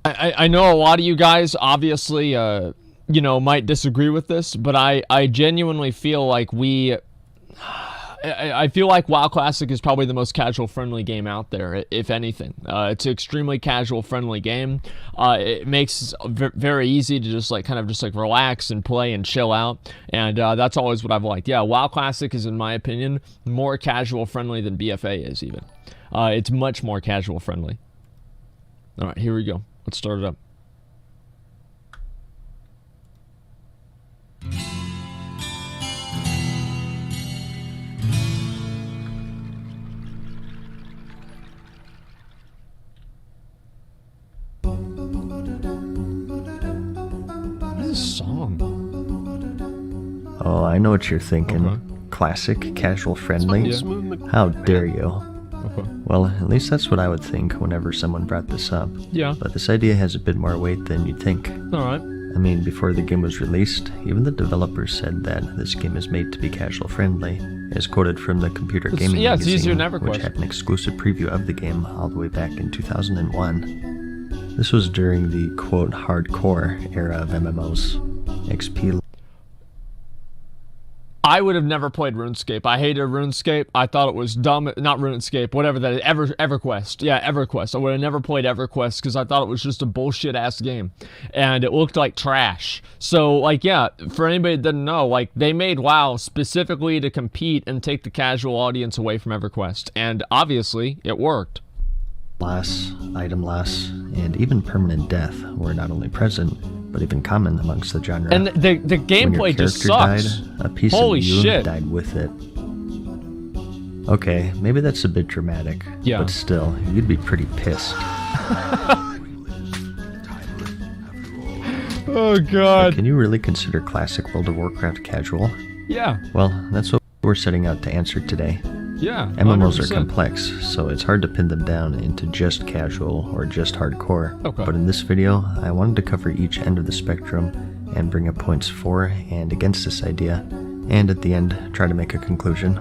I know a lot of you guys obviously, you know, might disagree with this, but I genuinely feel like I feel like WoW Classic is probably the most casual-friendly game out there, if anything. It's an extremely casual-friendly game. It makes it very easy to just like kind of just like relax and play and chill out, and that's always what I've liked. Yeah, WoW Classic is, in my opinion, more casual-friendly than BFA is even. It's much more casual-friendly. All right, here we go. Let's start it up. Song. Oh, I know what you're thinking. Okay. Classic, casual, friendly. How dare you? Okay. Well, at least that's what I would think whenever someone brought this up. Yeah. But this idea has a bit more weight than you'd think. All right. I mean, before the game was released, even the developers said that this game is made to be casual friendly, as quoted from the Computer Gaming yeah, it's easier magazine, than which EverQuest. had an exclusive preview of the game all the way back in 2001. This was during the, quote, hardcore era of MMOs. XP. I would have never played RuneScape. I hated RuneScape. I thought it was dumb. Not RuneScape, whatever that is. EverQuest. Yeah, EverQuest. I would have never played EverQuest because I thought it was just a bullshit-ass game. And it looked like trash. So, like, yeah, for anybody that didn't know, like, they made WoW specifically to compete and take the casual audience away from EverQuest. And obviously, it worked. Loss, item loss, and even permanent death were not only present, but even common amongst the genre. And the gameplay just sucks. Died, a piece Holy of you shit. died with it. Okay, maybe that's a bit dramatic, yeah. But still, you'd be pretty pissed. Oh god. But can you really consider classic World of Warcraft casual? Yeah. Well, that's what we're setting out to answer today. Yeah. MMOs 100%. are complex, so it's hard to pin them down into just casual or just hardcore. Okay. But in this video, I wanted to cover each end of the spectrum and bring up points for and against this idea, and at the end, try to make a conclusion.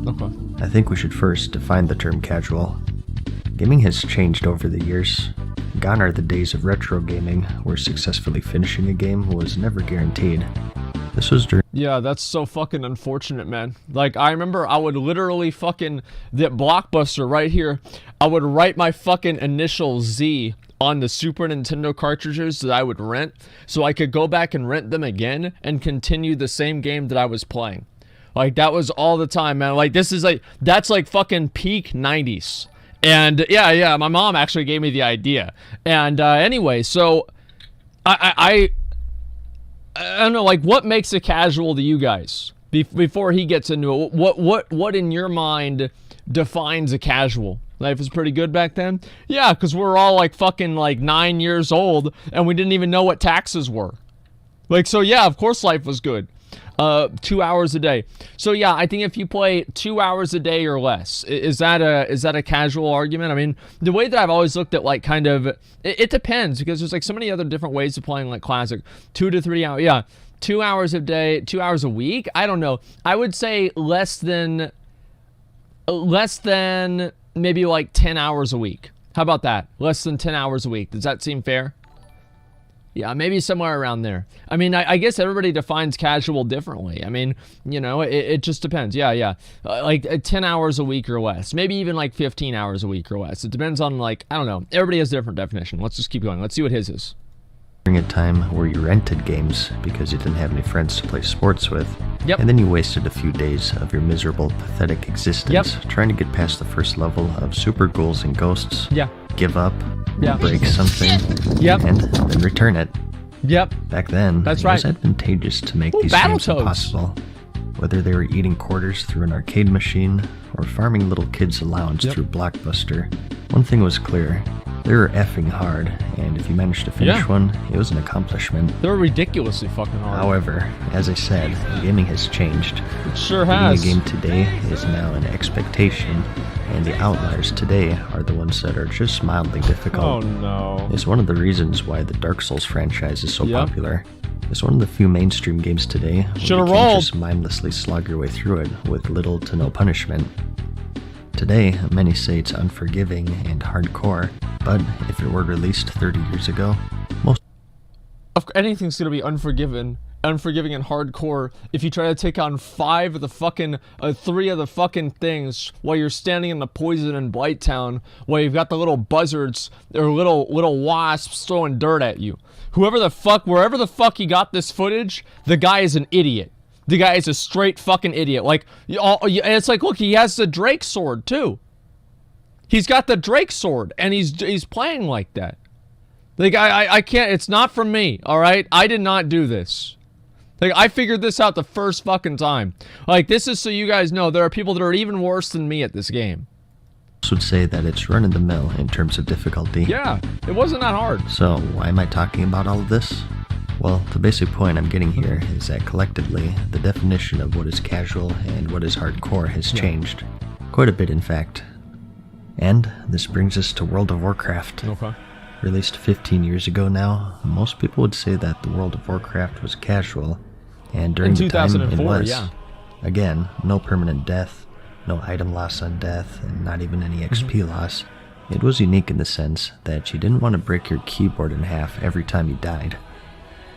Okay. I think we should first define the term casual. Gaming has changed over the years. Gone are the days of retro gaming, where successfully finishing a game was never guaranteed. This was during... Yeah, that's so fucking unfortunate, man. Like, I remember I would literally fucking... That Blockbuster right here, I would write my fucking initial Z on the Super Nintendo cartridges that I would rent, so I could go back and rent them again and continue the same game that I was playing. Like, that was all the time, man. Like, this is like... That's like fucking peak 90s. And, yeah, my mom actually gave me the idea. And, anyway, so... I don't know, like, what makes it casual to you guys? Before he gets into it, what in your mind defines a casual? Life was pretty good back then? Yeah, because we're all, like, fucking, like, 9 years old, and we didn't even know what taxes were. Like, so, yeah, of course life was good. 2 hours a day. So, yeah, I think if you play 2 hours a day or less, is that a casual argument? I mean, the way that I've always looked at, like, kind of, it depends, because there's, like, so many other different ways of playing, like, classic. 2 to 3 hours, yeah. 2 hours a day, 2 hours a week? I don't know. I would say less than maybe, like, 10 hours a week. How about that? Less than 10 hours a week. Does that seem fair? Yeah, maybe somewhere around there. I mean, I guess everybody defines casual differently. I mean, you know, it just depends. Yeah. Like 10 hours a week or less. Maybe even like 15 hours a week or less. It depends on, like, I don't know. Everybody has a different definition. Let's just keep going. Let's see what his is. During a time where you rented games because you didn't have any friends to play sports with. Yep. And then you wasted a few days of your miserable, pathetic existence trying to get past the first level of super ghouls and ghosts. Yeah. Give up. Yeah. Break something. Yep. And then return it. Yep. Back then, That's it right. was advantageous to make these games Battletoads. impossible. Whether they were eating quarters through an arcade machine or farming little kids' allowance through Blockbuster, one thing was clear. They were effing hard, and if you managed to finish one, it was an accomplishment. They're ridiculously fucking hard. However, as I said, gaming has changed. It sure has. The game today is now an expectation, and the outliers today are the ones that are just mildly difficult. Oh no. It's one of the reasons why the Dark Souls franchise is so popular. It's one of the few mainstream games today where you can just mindlessly slog your way through it with little to no punishment. Today, many say it's unforgiving and hardcore, but if it were released 30 years ago, anything's gonna be unforgiving and hardcore if you try to take on 3 of the fucking things while you're standing in the poison and blight town, while you've got the little buzzards or little wasps throwing dirt at you. Wherever the fuck he got this footage, the guy is an idiot. The guy is a straight fucking idiot. Like, it's like, look, he has the Drake sword too. He's got the Drake sword, and he's playing like that. Like, I can't. It's not from me. All right, I did not do this. Like, I figured this out the first fucking time. Like, this is so you guys know there are people that are even worse than me at this game. Would say that it's run of the mill in terms of difficulty. Yeah, it wasn't that hard. So why am I talking about all of this? Well, the basic point I'm getting here is that collectively, the definition of what is casual and what is hardcore has changed. Quite a bit, in fact. And this brings us to World of Warcraft. Okay. Released 15 years ago now, most people would say that the World of Warcraft was casual, and during the time it was. Yeah. Again, no permanent death, no item loss on death, and not even any XP loss. It was unique in the sense that you didn't want to break your keyboard in half every time you died.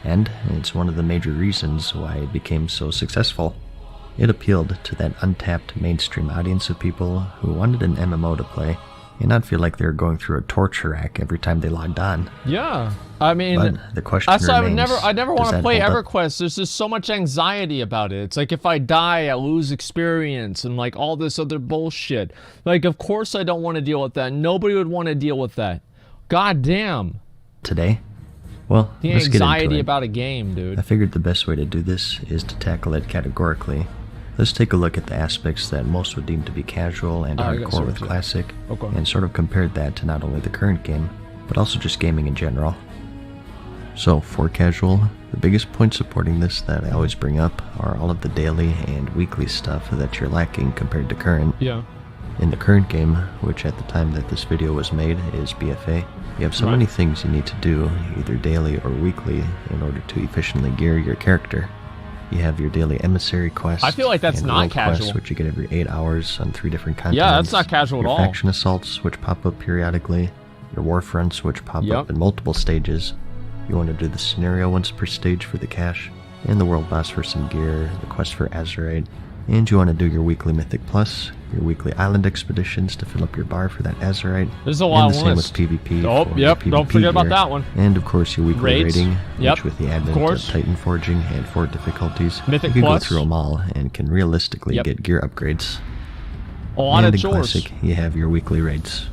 And it's one of the major reasons why it became so successful. It appealed to that untapped mainstream audience of people who wanted an MMO to play and not feel like they were going through a torture rack every time they logged on. Yeah, I mean, but the question that's why remains, I never want to play hold up? EverQuest. There's just so much anxiety about it. It's like if I die, I lose experience and like all this other bullshit. Like, of course I don't want to deal with that. Nobody would want to deal with that. God damn. Today? Well, the let's get into anxiety it. about a game, dude. I figured the best way to do this is to tackle it categorically. Let's take a look at the aspects that most would deem to be casual and hardcore with Classic, and sort of compare that to not only the current game, but also just gaming in general. So, for casual, the biggest point supporting this that I always bring up are all of the daily and weekly stuff that you're lacking compared to current. Yeah. In the current game, which at the time that this video was made is BFA, you have so many things you need to do, either daily or weekly, in order to efficiently gear your character. You have your daily emissary quest. I feel like that's not casual. Quest, which you get every 8 hours on 3 different continents. Yeah, that's not casual at all. Your faction assaults, which pop up periodically. Your war fronts, which pop up in multiple stages. You want to do the scenario once per stage for the cache, and the world boss for some gear, the quest for Azerite. And you want to do your weekly Mythic Plus, your weekly island expeditions to fill up your bar for that Azerite. There's a lot of And the same with PvP. Oh, yep, PvP don't forget about gear. that one. And of course your weekly Raids. raiding, Yep, which with the advent of Titan Forging and 4 difficulties, Mythic you can Plus. go through them all and can realistically get gear upgrades. A lot and of in chores. Classic, you have your weekly raids.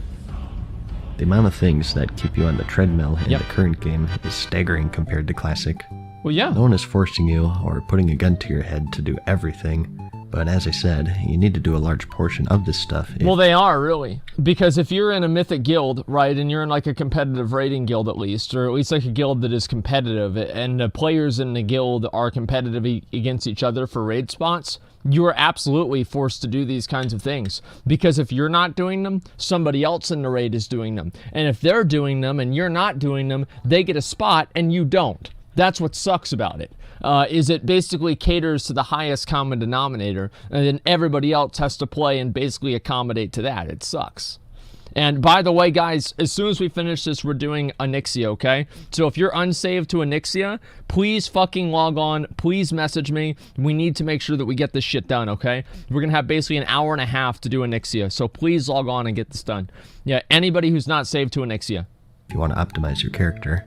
The amount of things that keep you on the treadmill in the current game is staggering compared to Classic. Well, yeah. No one is forcing you or putting a gun to your head to do everything. But as I said, you need to do a large portion of this stuff. Well, they are, really. Because if you're in a mythic guild, right, and you're in like a competitive raiding guild at least, or at least like a guild that is competitive, and the players in the guild are competitive against each other for raid spots, you are absolutely forced to do these kinds of things. Because if you're not doing them, somebody else in the raid is doing them. And if they're doing them and you're not doing them, they get a spot and you don't. That's what sucks about it. Is it basically caters to the highest common denominator, and then everybody else has to play and basically accommodate to that. It sucks. And by the way, guys, as soon as we finish this, we're doing Onyxia, okay? So if you're unsaved to Onyxia, please fucking log on. Please message me. We need to make sure that we get this shit done, okay? We're going to have basically an hour and a half to do Onyxia, so please log on and get this done. Yeah, anybody who's not saved to Onyxia. If you want to optimize your character,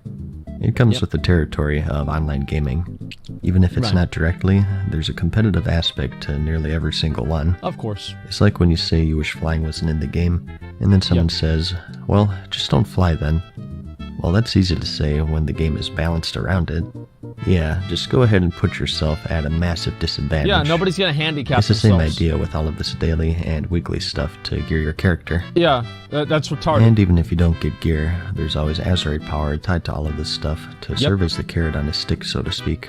it comes with the territory of online gaming. Even if it's not directly, there's a competitive aspect to nearly every single one. Of course. It's like when you say you wish flying wasn't in the game, and then someone says, well, just don't fly then. Well, that's easy to say when the game is balanced around it. Yeah, just go ahead and put yourself at a massive disadvantage. Yeah, nobody's going to handicap It's the themselves. same idea with all of this daily and weekly stuff to gear your character. Yeah, that's retarded. And even if you don't get gear, there's always Azerite power tied to all of this stuff to serve as the carrot on a stick, so to speak.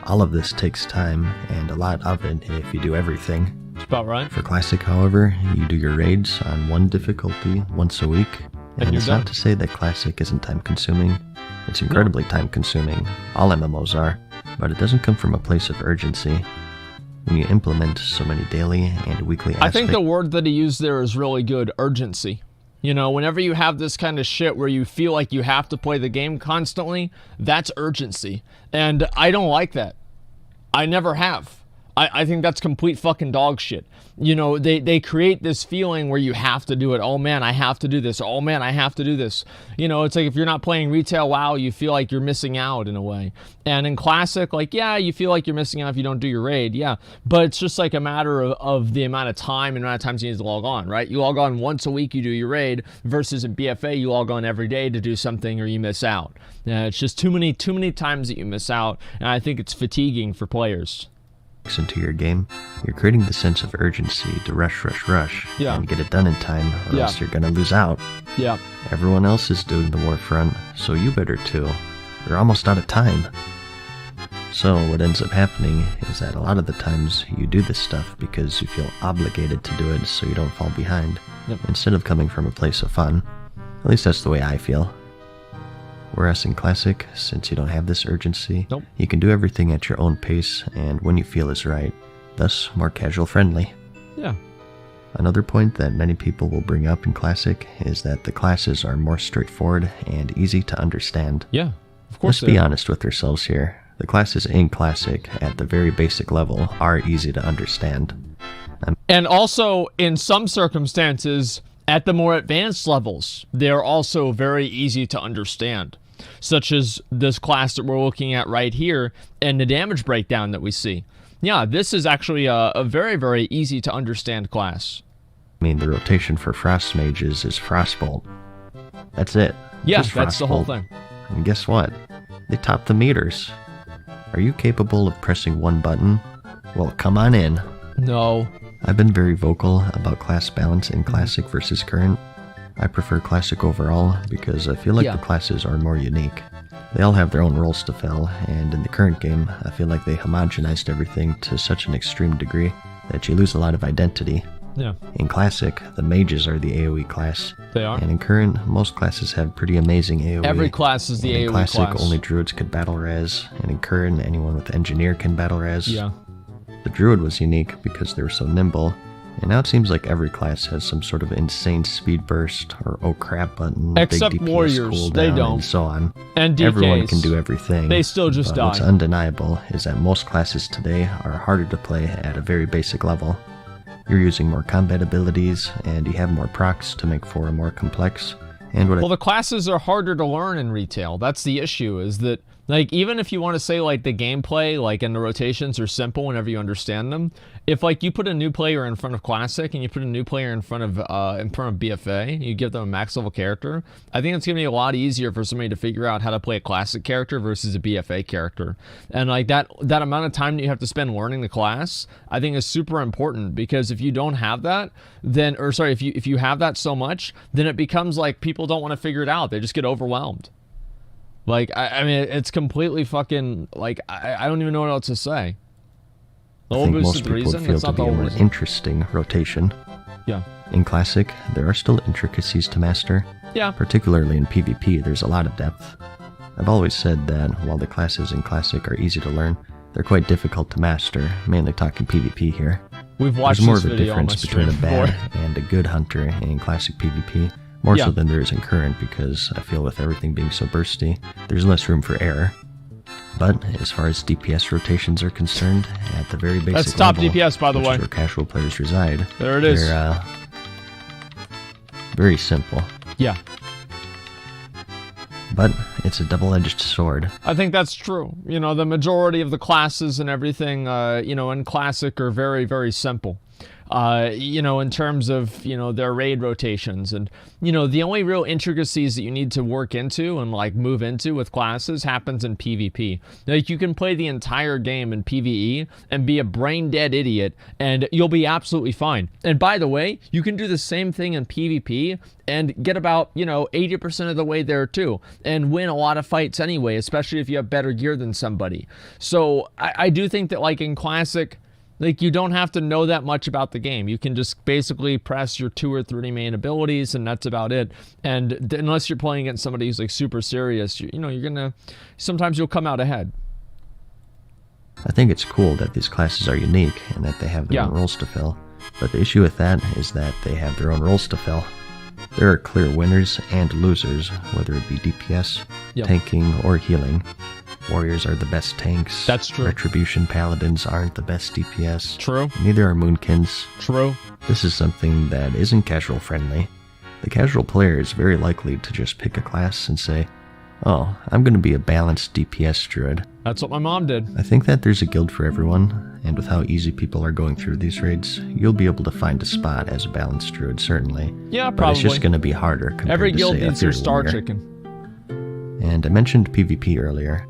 All of this takes time, and a lot of it if you do everything. That's about right. For Classic, however, you do your raids on 1 difficulty once a week. And it's not to say that Classic isn't time-consuming. It's incredibly time-consuming. All MMOs are. But it doesn't come from a place of urgency. when you implement so many daily and weekly aspects. I think the word that he used there is really good, urgency. You know, whenever you have this kind of shit where you feel like you have to play the game constantly, that's urgency. And I don't like that. I never have. I think that's complete fucking dog shit. You know, they create this feeling where you have to do it. Oh man, I have to do this. Oh man, I have to do this. You know, it's like if you're not playing retail WoW, you feel like you're missing out in a way. And in Classic, like, yeah, you feel like you're missing out if you don't do your raid, yeah. But it's just like a matter of the amount of time and amount of times you need to log on, right? You log on once a week, you do your raid, versus in BFA, you log on every day to do something or you miss out. It's just too many times that you miss out, and I think it's fatiguing for players. Into your game, you're creating the sense of urgency to rush, yeah, and get it done in time, or yeah, else you're gonna lose out. Yeah. Everyone else is doing the war front, so you better too. You're almost out of time. So what ends up happening is that a lot of the times you do this stuff because you feel obligated to do it so you don't fall behind, yep, instead of coming from a place of fun. At least that's the way I feel. Whereas in Classic, since you don't have this urgency, nope, you can do everything at your own pace and when you feel is right, thus more casual friendly. Yeah. Another point that many people will bring up in Classic is that the classes are more straightforward and easy to understand. Yeah, of course. Let's be honest with ourselves here. The classes in Classic, at the very basic level, are easy to understand. And also, in some circumstances, at the more advanced levels, they're also very easy to understand, such as this class that we're looking at right here and the damage breakdown that we see. Yeah, this is actually a very, very easy to understand class. I mean, the rotation for Frost Mages is Frostbolt. That's it. Yeah, that's the whole thing. And guess what? They top the meters. Are you capable of pressing one button? Well, come on in. No. I've been very vocal about class balance in Classic versus Current. I prefer Classic overall because I feel like the classes are more unique. They all have their own roles to fill, and in the current game, I feel like they homogenized everything to such an extreme degree that you lose a lot of identity. Yeah. In Classic, the mages are the AoE class. They are. And in Current, most classes have pretty amazing AoE. Every class is the AoE class. In Classic, only druids could battle res, and in Current, anyone with engineer can battle res. Yeah. The druid was unique because they were so nimble, and now it seems like every class has some sort of insane speed burst or oh crap button, except big DPS warriors, cooldown, they don't, and so on. And DKs, everyone can do everything. They still just die. What's undeniable is that most classes today are harder to play at a very basic level. You're using more combat abilities, and you have more procs to make for a more complex. And well, the classes are harder to learn in retail. That's the issue, is that, like, even if you want to say, like, the gameplay, like, and the rotations are simple whenever you understand them, if, like, you put a new player in front of Classic and you put a new player in front of BFA, you give them a max level character, I think it's going to be a lot easier for somebody to figure out how to play a Classic character versus a BFA character. And, like, that amount of time that you have to spend learning the class, I think is super important, because if you don't have that, then, or sorry, if you have that so much, then it becomes like people don't want to figure it out. They just get overwhelmed. Like, I mean, it's completely fucking, like, I don't even know what else to say. The I whole think boost most is the people reason. feel It's to not be the a whole more reason. interesting rotation. Yeah. In Classic, there are still intricacies to master. Yeah. Particularly in PvP, there's a lot of depth. I've always said that while the classes in Classic are easy to learn, they're quite difficult to master, mainly talking PvP here. We've watched There's more this of a video on my difference between a stream bad before. and a good hunter in Classic PvP. More so than there is in Current, because I feel with everything being so bursty, there's less room for error. But as far as DPS rotations are concerned, at the very basic That's top level, DPS, by the which way. is where casual players reside, There it is. They're very simple. Yeah. But it's a double-edged sword. I think that's true. You know, the majority of the classes and everything, you know, in Classic are very, very simple. You know, in terms of, you know, their raid rotations. And, you know, the only real intricacies that you need to work into and, like, move into with classes happens in PvP. Like, you can play the entire game in PvE and be a brain-dead idiot, and you'll be absolutely fine. And by the way, you can do the same thing in PvP and get about, you know, 80% of the way there, too, and win a lot of fights anyway, especially if you have better gear than somebody. So, I do think that, like, in Classic, like, you don't have to know that much about the game. You can just basically press your 2 or 3 main abilities, and that's about it. And unless you're playing against somebody who's, like, super serious, you know, you're gonna, sometimes you'll come out ahead. I think it's cool that these classes are unique and that they have their own roles to fill, but the issue with that is that they have their own roles to fill. There are clear winners and losers, whether it be DPS, tanking, or healing. Warriors are the best tanks. That's true. Retribution paladins aren't the best DPS. True. Neither are moonkins. True. This is something that isn't casual friendly. The casual player is very likely to just pick a class and say, oh, I'm going to be a balanced DPS druid. That's what my mom did. I think that there's a guild for everyone, and with how easy people are going through these raids, you'll be able to find a spot as a balanced druid, certainly. Yeah, probably. But it's just going to be harder compared Every to, guild say, needs a their Fear star warrior. chicken. And I mentioned PvP earlier.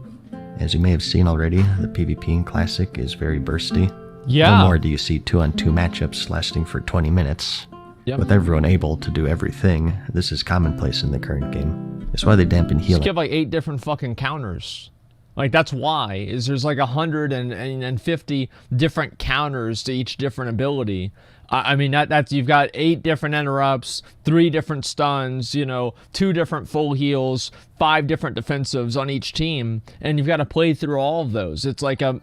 As you may have seen already, the PvP in Classic is very bursty. Yeah. No more do you see 2-on-2 matchups lasting for 20 minutes. Yep. With everyone able to do everything, this is commonplace in the current game. That's why they dampen healing. Just give like 8 different fucking counters. Like, that's why, is there's like 150 different counters to each different ability. I mean, that's you've got 8 different interrupts, 3 different stuns, 2 different full heals, 5 different defensives on each team, and you've got to play through all of those. It's like a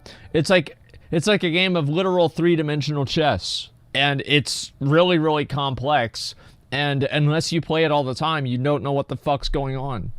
game of literal 3-dimensional chess, and it's really, really complex. And unless you play it all the time, you don't know what the fuck's going on.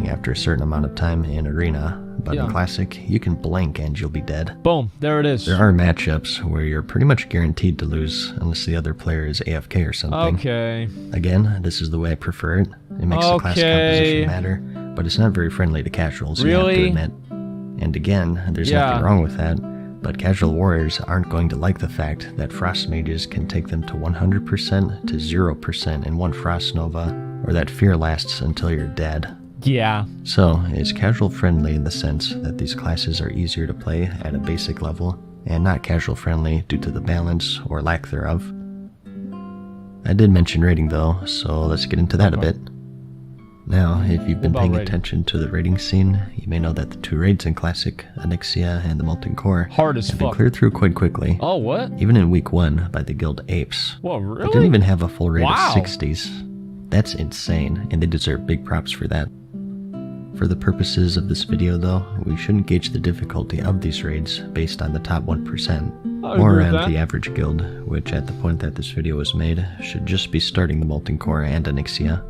After a certain amount of time in Arena, but in Classic, you can blink and you'll be dead. Boom, there it is. There are matchups where you're pretty much guaranteed to lose unless the other player is AFK or something. Okay. Again, this is the way I prefer it. It makes the class composition matter, but it's not very friendly to casuals, you have to admit. And again, there's nothing wrong with that, but casual warriors aren't going to like the fact that frost mages can take them to 100% to 0% in one frost nova, or that fear lasts until you're dead. Yeah. So, it's casual friendly in the sense that these classes are easier to play at a basic level, and not casual friendly due to the balance or lack thereof. I did mention raiding though, so let's get into that a bit. Now, if you've been paying attention to the raiding scene, you may know that the 2 raids in Classic, Onyxia and the Molten Core, hard as have been cleared through quite quickly. Oh, what? Even in week 1 by the guild Apes. Whoa, really? They didn't even have a full raid of 60s. That's insane, and they deserve big props for that. For the purposes of this video though, we shouldn't gauge the difficulty of these raids based on the top 1%, or around the average guild, which at the point that this video was made, should just be starting the Molten Core and Onyxia.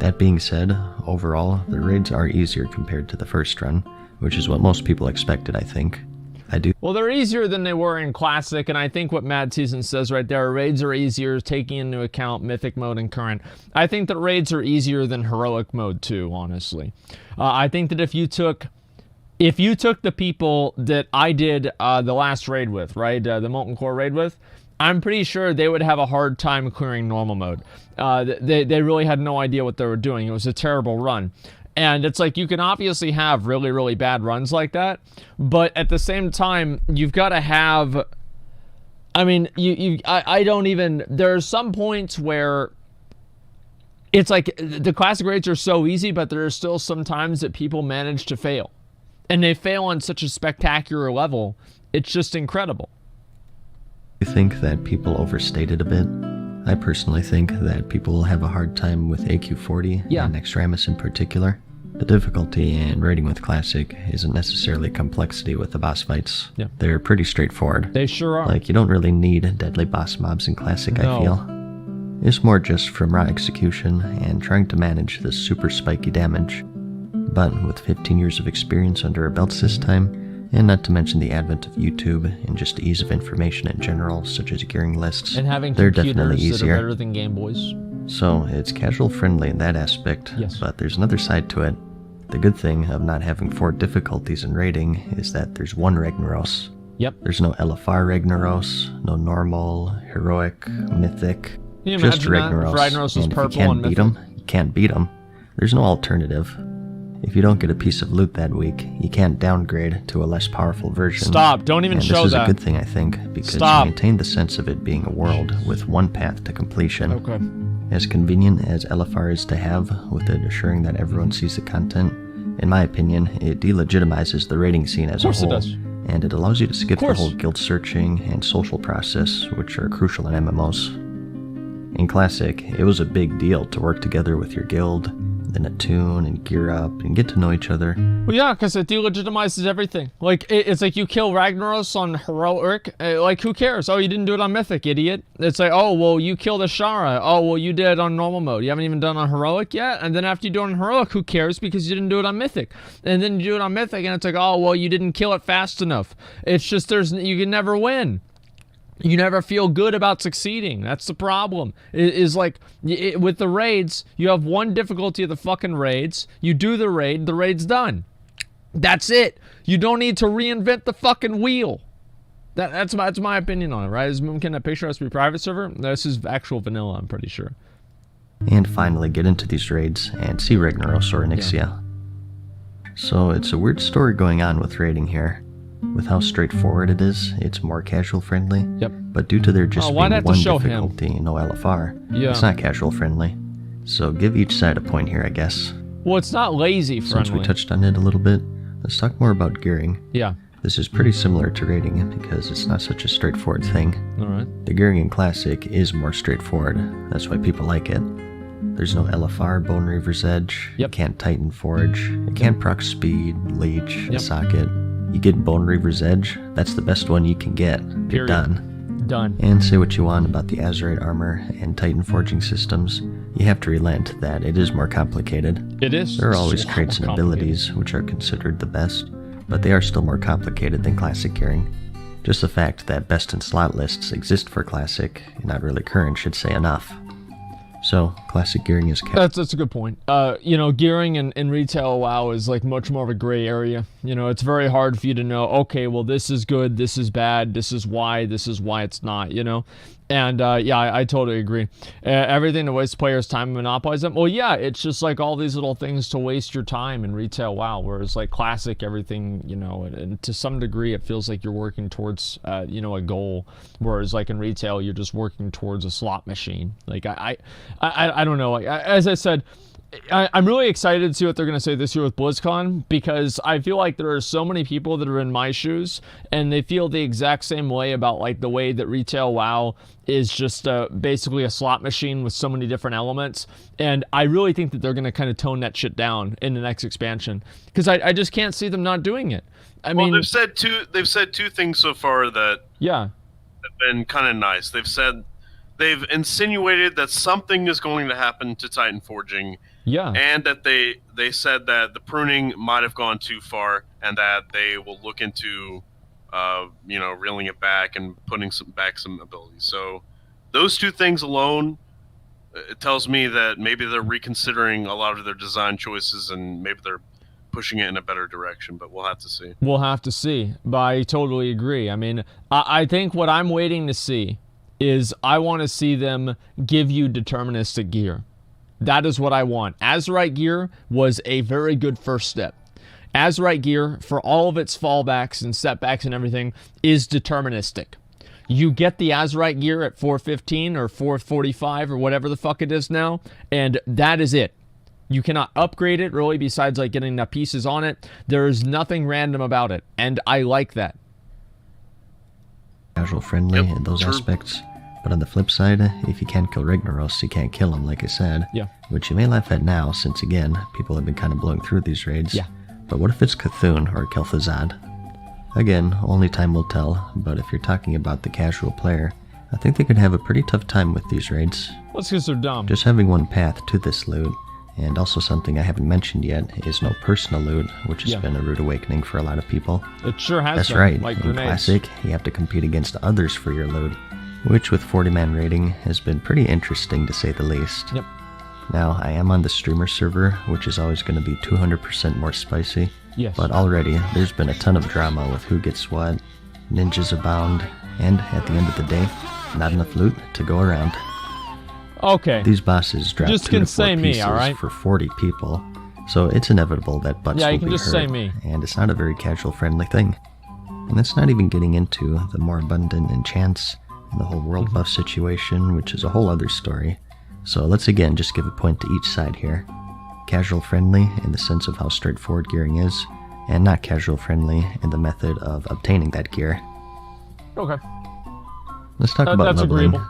That being said, overall, the raids are easier compared to the first run, which is what most people expected, I think. Well, they're easier than they were in Classic, and I think what MadSeason says right there, raids are easier taking into account Mythic mode and Current. I think that raids are easier than Heroic mode too, honestly. I think that if you took the people that I did the last raid with, right, the Molten Core raid with, I'm pretty sure they would have a hard time clearing normal mode. They really had no idea what they were doing. It was a terrible run. And it's like, you can obviously have really, really bad runs like that, but at the same time, you've got to have, I mean, I don't even, there are some points where it's like, the Classic raids are so easy, but there are still some times that people manage to fail. And they fail on such a spectacular level, it's just incredible. I think that people overstate it a bit. I personally think that people will have a hard time with AQ40 and Extremis in particular. The difficulty in raiding with Classic isn't necessarily complexity with the boss fights. Yeah. They're pretty straightforward. They sure are. Like, you don't really need deadly boss mobs in Classic, I feel. It's more just from raw execution and trying to manage the super spiky damage. But with 15 years of experience under our belts this time, and not to mention the advent of YouTube and just ease of information in general, such as gearing lists, and having they're definitely easier. That are better than Game Boys. So it's casual friendly in that aspect, but there's another side to it. The good thing of not having 4 difficulties in raiding is that there's one Ragnaros. Yep. There's no LFR Ragnaros, no normal, heroic, mythic, just Ragnaros. And if you can't beat him, you can't beat him. There's no alternative. If you don't get a piece of loot that week, you can't downgrade to a less powerful version. Stop, don't even show that. This is a good thing, I think, because you maintain the sense of it being a world with one path to completion. Okay. As convenient as LFR is to have, with it assuring that everyone sees the content, in my opinion, it delegitimizes the raiding scene as a whole. Of course it does. And it allows you to skip the whole guild searching and social process, which are crucial in MMOs. In Classic, it was a big deal to work together with your guild, then attune and gear up and get to know each other. Well, yeah, because it delegitimizes everything. Like, it's like you kill Ragnaros on Heroic. Like, who cares? Oh, you didn't do it on Mythic, idiot. It's like, oh, well, you killed Ashara. Oh, well, you did it on normal mode. You haven't even done it on Heroic yet? And then after you do it on Heroic, who cares? Because you didn't do it on Mythic. And then you do it on Mythic, and it's like, oh, well, you didn't kill it fast enough. It's just, you can never win. You never feel good about succeeding. That's the problem. Is like, with the raids, you have one difficulty of the fucking raids. You do the raid's done. That's it. You don't need to reinvent the fucking wheel. That's my opinion on it, right? Is Moonkin that picture has to be private server? This is actual vanilla, I'm pretty sure. And finally get into these raids and see Ragnaros or Onyxia. Yeah. So it's a weird story going on with raiding here. With how straightforward it is, it's more casual friendly. Yep. But due to there just being one difficulty, no LFR, yeah, it's not casual friendly. So give each side a point here, I guess. Well, it's not lazy friendly. Since we touched on it a little bit, let's talk more about gearing. Yeah. This is pretty similar to raiding because it's not such a straightforward thing. Alright. The gearing in Classic is more straightforward. That's why people like it. There's no LFR, Bone Reaver's Edge. Yep. It can't Titan Forge. It can't proc Speed, Leech, a Socket. You get Bone Reaver's Edge, that's the best one you can get. You're done. Done. And say what you want about the Azerite armor and Titan forging systems, you have to relent that it is more complicated. It is. There are always traits and abilities which are considered the best, but they are still more complicated than Classic gearing. Just the fact that best in slot lists exist for Classic, not really current, should say enough. So, Classic gearing is kept. That's a good point. You know, gearing in retail WoW is like much more of a gray area. You know, it's very hard for you to know, okay, well, this is good, this is bad, this is why it's not, you know? And yeah, I totally agree. Everything to waste players' time and monopolize them. Well, yeah, it's just like all these little things to waste your time in retail WoW, whereas like Classic, everything, you know, and to some degree, it feels like you're working towards, you know, a goal. Whereas like in retail, you're just working towards a slot machine. Like I don't know. Like as I said, I'm really excited to see what they're going to say this year with BlizzCon, because I feel like there are so many people that are in my shoes and they feel the exact same way about like the way that retail WoW is just basically a slot machine with so many different elements. And I really think that they're going to kind of tone that shit down in the next expansion, because I just can't see them not doing it. I mean, they've said two things so far that have been kind of nice. They've insinuated that something is going to happen to Titan Forging. Yeah. And that they said that the pruning might have gone too far and that they will look into, you know, reeling it back and putting back some abilities. So those two things alone, it tells me that maybe they're reconsidering a lot of their design choices and maybe they're pushing it in a better direction, but we'll have to see. We'll have to see, but I totally agree. I mean, I think what I'm waiting to see is I want to see them give you deterministic gear. That is what I want. Azerite gear was a very good first step. Azerite gear, for all of its fallbacks and setbacks and everything, is deterministic. You get the Azerite gear at 415 or 445 or whatever the fuck it is now, and that is it. You cannot upgrade it, really, besides like getting the pieces on it. There is nothing random about it, and I like that. Casual friendly in those aspects. But on the flip side, if you can't kill Ragnaros, you can't kill him, like I said. Yeah. Which you may laugh at now, since again, people have been kind of blowing through these raids. Yeah. But what if it's Cthulhu or Kel'Thuzad? Again, only time will tell, but if you're talking about the casual player, I think they could have a pretty tough time with these raids. Well, it's because they're dumb. Just having one path to this loot, and also something I haven't mentioned yet, is no personal loot, which has been a rude awakening for a lot of people. It sure has. That's been, right, like in grenades. Classic, you have to compete against others for your loot, which with 40-man rating has been pretty interesting to say the least. Yep. Now, I am on the streamer server, which is always going to be 200% more spicy. Yes. But already, there's been a ton of drama with who gets what, ninjas abound, and at the end of the day, not enough loot to go around. Okay. These bosses drop just 2 to 4 say pieces me, all right? for 40 people, so it's inevitable that butts will be hurt. Yeah, you can just say me. And it's not a very casual-friendly thing. And that's not even getting into the more abundant enchants and the whole world buff situation, which is a whole other story. So let's again just give a point to each side here. Casual friendly in the sense of how straightforward gearing is, and not casual friendly in the method of obtaining that gear. Okay. Let's talk about that's leveling. agreeable.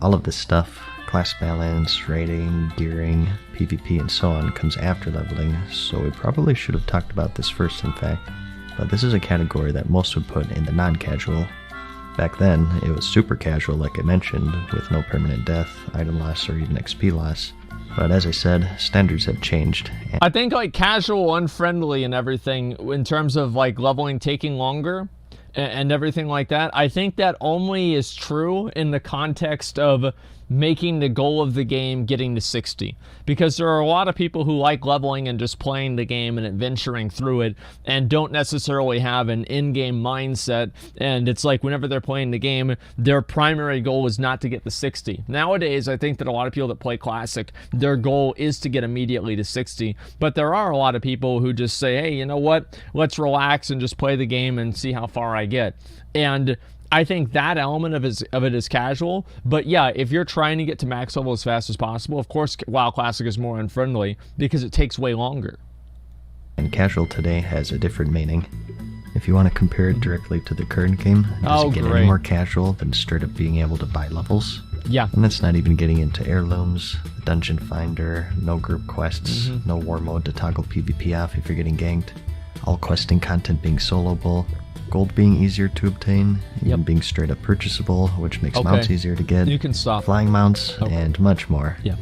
All of this stuff, class balance, rating, gearing, PvP, and so on comes after leveling, so we probably should have talked about this first in fact, but this is a category that most would put in the non-casual. Back then, it was super casual like I mentioned, with no permanent death, item loss, or even XP loss. But as I said, standards have changed. I think like casual, unfriendly, and everything in terms of like leveling taking longer and everything like that, I think that only is true in the context of making the goal of the game getting to 60, because there are a lot of people who like leveling and just playing the game and adventuring through it and don't necessarily have an in-game mindset, and it's like whenever they're playing the game, their primary goal is not to get to 60. Nowadays, I think that a lot of people that play Classic, their goal is to get immediately to 60, but there are a lot of people who just say, hey, you know what, let's relax and just play the game and see how far I get. And I think that element of it is casual, but yeah, if you're trying to get to max level as fast as possible, of course WoW Classic is more unfriendly because it takes way longer. And casual today has a different meaning. If you want to compare it directly to the current game, does it get any more casual than straight up being able to buy levels? Yeah. And that's not even getting into heirlooms, dungeon finder, no group quests, no war mode to toggle PvP off if you're getting ganked, all questing content being soloable, gold being easier to obtain, even being straight up purchasable, which makes mounts easier to get. You can stop. Flying mounts, and much more. Yeah.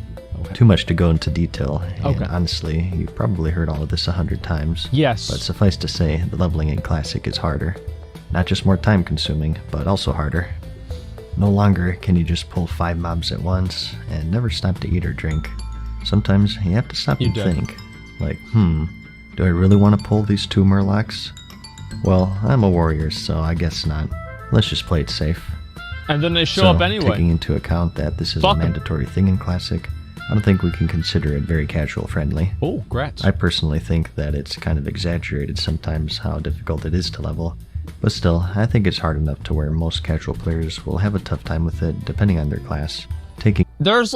Too much to go into detail, and honestly, you've probably heard all of this 100 times. Yes. But suffice to say, the leveling in Classic is harder. Not just more time consuming, but also harder. No longer can you just pull 5 mobs at once, and never stop to eat or drink. Sometimes you have to stop and think. Like, do I really want to pull these 2 murlocs? Well, I'm a warrior, so I guess not. Let's just play it safe. And then they show up anyway. Taking into account that this is a mandatory thing in Classic, I don't think we can consider it very casual friendly. Oh, grats. I personally think that it's kind of exaggerated sometimes how difficult it is to level, but still, I think it's hard enough to where most casual players will have a tough time with it depending on their class. There's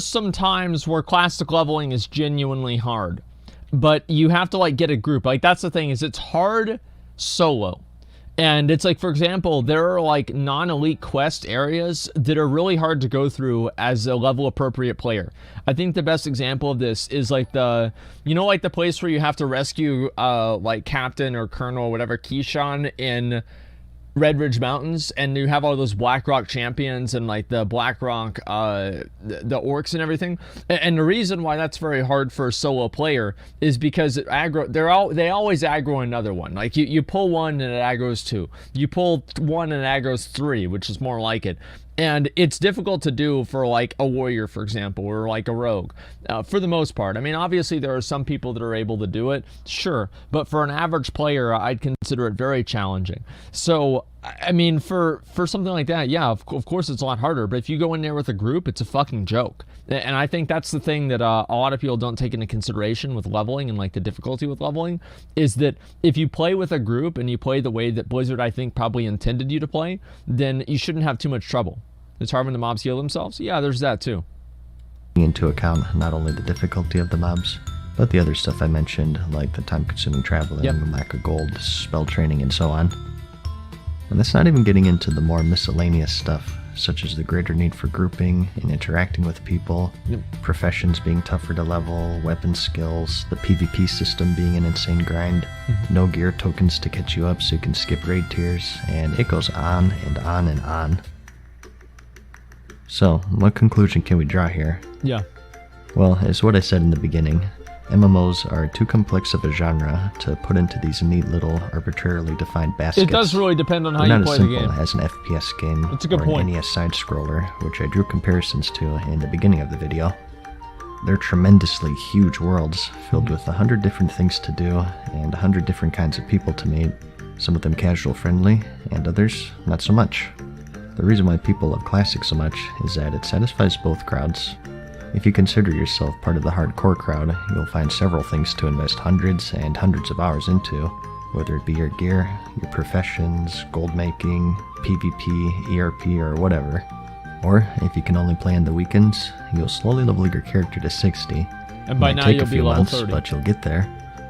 some times where Classic leveling is genuinely hard, but you have to like get a group. Like that's the thing, is it's hard solo. And it's like, for example, there are like non-elite quest areas that are really hard to go through as a level appropriate player. I think the best example of this is like like the place where you have to rescue like Captain or Colonel or whatever Keyshawn in Red Ridge Mountains, and you have all those Blackrock champions and like the Blackrock, the orcs and everything. And the reason why that's very hard for a solo player is because they always aggro another one. Like you pull one and it aggroes 2. You pull one and it aggroes 3, which is more like it. And it's difficult to do for like a warrior, for example, or like a rogue, for the most part. I mean, obviously there are some people that are able to do it, sure, but for an average player, I'd consider it very challenging. So, I mean, for something like that, yeah, of course it's a lot harder, but if you go in there with a group, it's a fucking joke. And I think that's the thing that a lot of people don't take into consideration with leveling and like the difficulty with leveling, is that if you play with a group and you play the way that Blizzard, I think, probably intended you to play, then you shouldn't have too much trouble. It's hard when the mobs heal themselves? Yeah, there's that too. Into account not only the difficulty of the mobs, but the other stuff I mentioned, like the time-consuming traveling, lack of gold, spell training, and so on. And that's not even getting into the more miscellaneous stuff, such as the greater need for grouping and interacting with people, professions being tougher to level, weapon skills, the PvP system being an insane grind, no gear tokens to catch you up so you can skip raid tiers, and it goes on and on and on. So, what conclusion can we draw here? Yeah. Well, it's what I said in the beginning. MMOs are too complex of a genre to put into these neat little arbitrarily defined baskets. It does really depend on how you play the game. They're not as simple as an FPS game That's a good or point. an NES side-scroller, which I drew comparisons to in the beginning of the video. They're tremendously huge worlds filled with 100 different things to do and 100 different kinds of people to meet, some of them casual friendly and others not so much. The reason why people love Classic so much is that it satisfies both crowds. If you consider yourself part of the hardcore crowd, you'll find several things to invest hundreds and hundreds of hours into, whether it be your gear, your professions, gold making, PvP, ERP, or whatever. Or, if you can only play on the weekends, you'll slowly level your character to 60. And by now you'll be level 30. But you'll get there,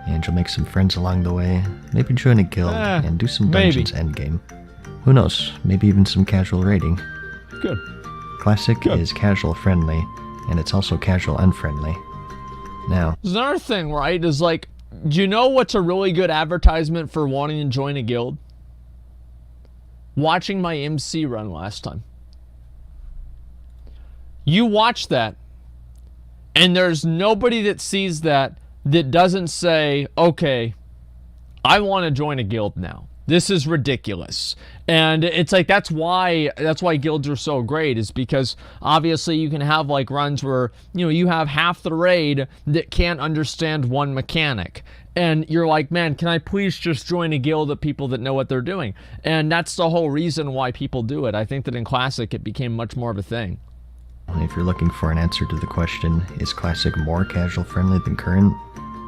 and you'll make some friends along the way, maybe join a guild, and do some dungeons endgame. Who knows, maybe even some casual raiding. Good. Classic is casual friendly, and it's also casual unfriendly. Now, there's another thing, right? Is like, do you know what's a really good advertisement for wanting to join a guild? Watching my MC run last time. You watch that, and there's nobody that sees that doesn't say, okay, I want to join a guild now. This is ridiculous. And it's like, that's why guilds are so great, is because obviously you can have like runs where, you know, you have half the raid that can't understand one mechanic. And you're like, man, can I please just join a guild of people that know what they're doing? And that's the whole reason why people do it. I think that in Classic it became much more of a thing. if you're looking for an answer to the question, is Classic more casual friendly than current?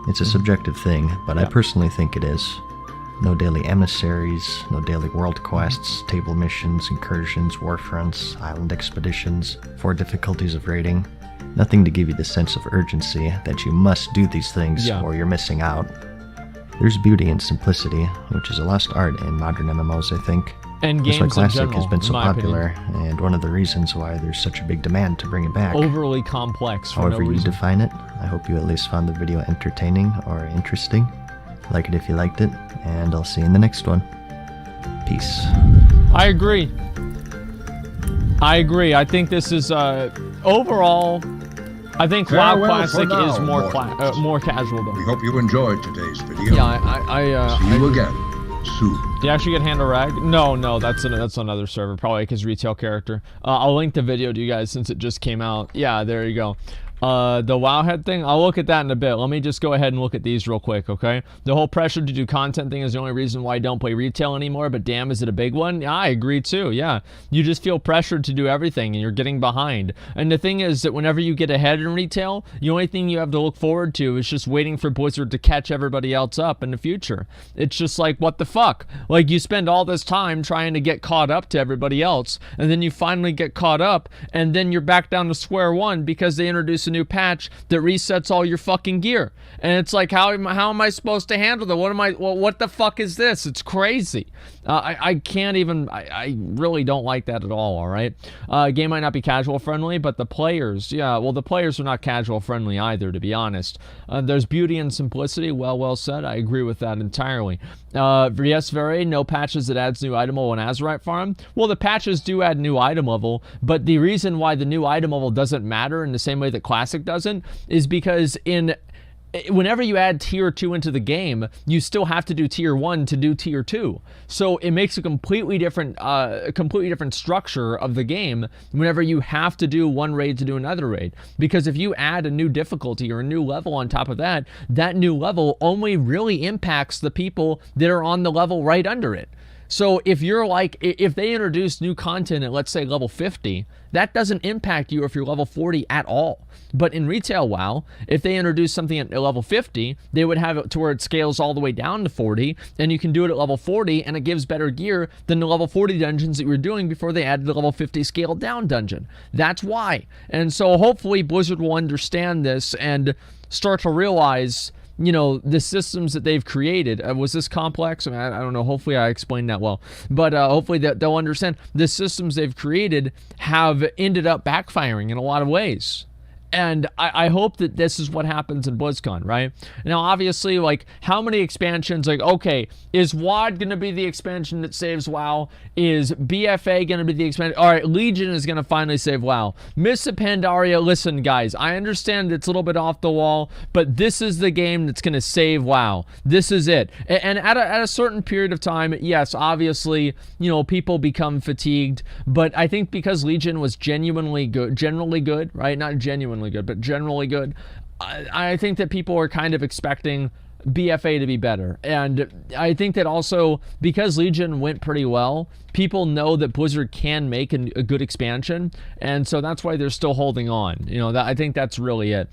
It's a subjective thing, but I personally think it is. No daily emissaries, no daily world quests, table missions, incursions, war fronts, island expeditions, 4 difficulties of raiding. Nothing to give you the sense of urgency that you must do these things or you're missing out. There's beauty in simplicity, which is a lost art in modern MMOs, I think. And That's why games in Classic general, has been so in my popular, opinion. and one of the reasons why there's such a big demand to bring it back. Overly complex for However no you reason. define it, I hope you at least found the video entertaining or interesting. Like it if you liked it, and I'll see you in the next one. Peace. I agree. I think this is overall. I think WoW Classic is more casual though. We hope you enjoyed today's video. Yeah, See you again soon. Did you actually get Hand of Rag? No, that's another server, probably like his retail character. I'll link the video to you guys since it just came out. Yeah, there you go. The WoW head thing, I'll look at that in a bit. Let me just go ahead and look at these real quick, okay? The whole pressure to do content thing is the only reason why I don't play retail anymore, but damn, is it a big one? Yeah, I agree too, yeah. You just feel pressured to do everything and you're getting behind. And the thing is that whenever you get ahead in retail, the only thing you have to look forward to is just waiting for Blizzard to catch everybody else up in the future. It's just like, what the fuck? Like, you spend all this time trying to get caught up to everybody else, and then you finally get caught up, and then you're back down to square one because they introduce a new patch that resets all your fucking gear. And it's like, how am I supposed to handle that? What the fuck is this? It's crazy. I can't even, I really don't like that at all right? Game might not be casual friendly, but the players, the players are not casual friendly either, to be honest. There's beauty in simplicity, well said. I agree with that entirely. Yes, very, no patches that adds new item level in Azerite farm. Well, the patches do add new item level, but the reason why the new item level doesn't matter in the same way that Classic doesn't is because whenever you add tier 2 into the game, you still have to do tier 1 to do tier 2. So it makes a completely different structure of the game whenever you have to do one raid to do another raid. Because if you add a new difficulty or a new level on top of that, that new level only really impacts the people that are on the level right under it. So if they introduce new content at, let's say, level 50, that doesn't impact you if you're level 40 at all. But in retail WoW, if they introduce something at level 50, they would have it to where it scales all the way down to 40, and you can do it at level 40, and it gives better gear than the level 40 dungeons that you were doing before they added the level 50 scaled down dungeon. That's why. And so hopefully Blizzard will understand this and start to realize, you know, the systems that they've created. Was this complex? I mean, I don't know. Hopefully I explained that well. But hopefully they'll understand the systems they've created have ended up backfiring in a lot of ways. And I hope that this is what happens in BlizzCon, right? Now, obviously, like, how many expansions? Like, okay, is WoD going to be the expansion that saves WoW? Is BFA going to be the expansion? All right, Legion is going to finally save WoW. Mists of Pandaria, listen, guys, I understand it's a little bit off the wall, but this is the game that's going to save WoW. This is it. And at a certain period of time, yes, obviously, you know, people become fatigued, but I think because Legion was generally good, right? Not genuinely good, but generally good. I think that people are kind of expecting BFA to be better. And I think that also because Legion went pretty well, people know that Blizzard can make a good expansion. And so that's why they're still holding on. You know, I think that's really it.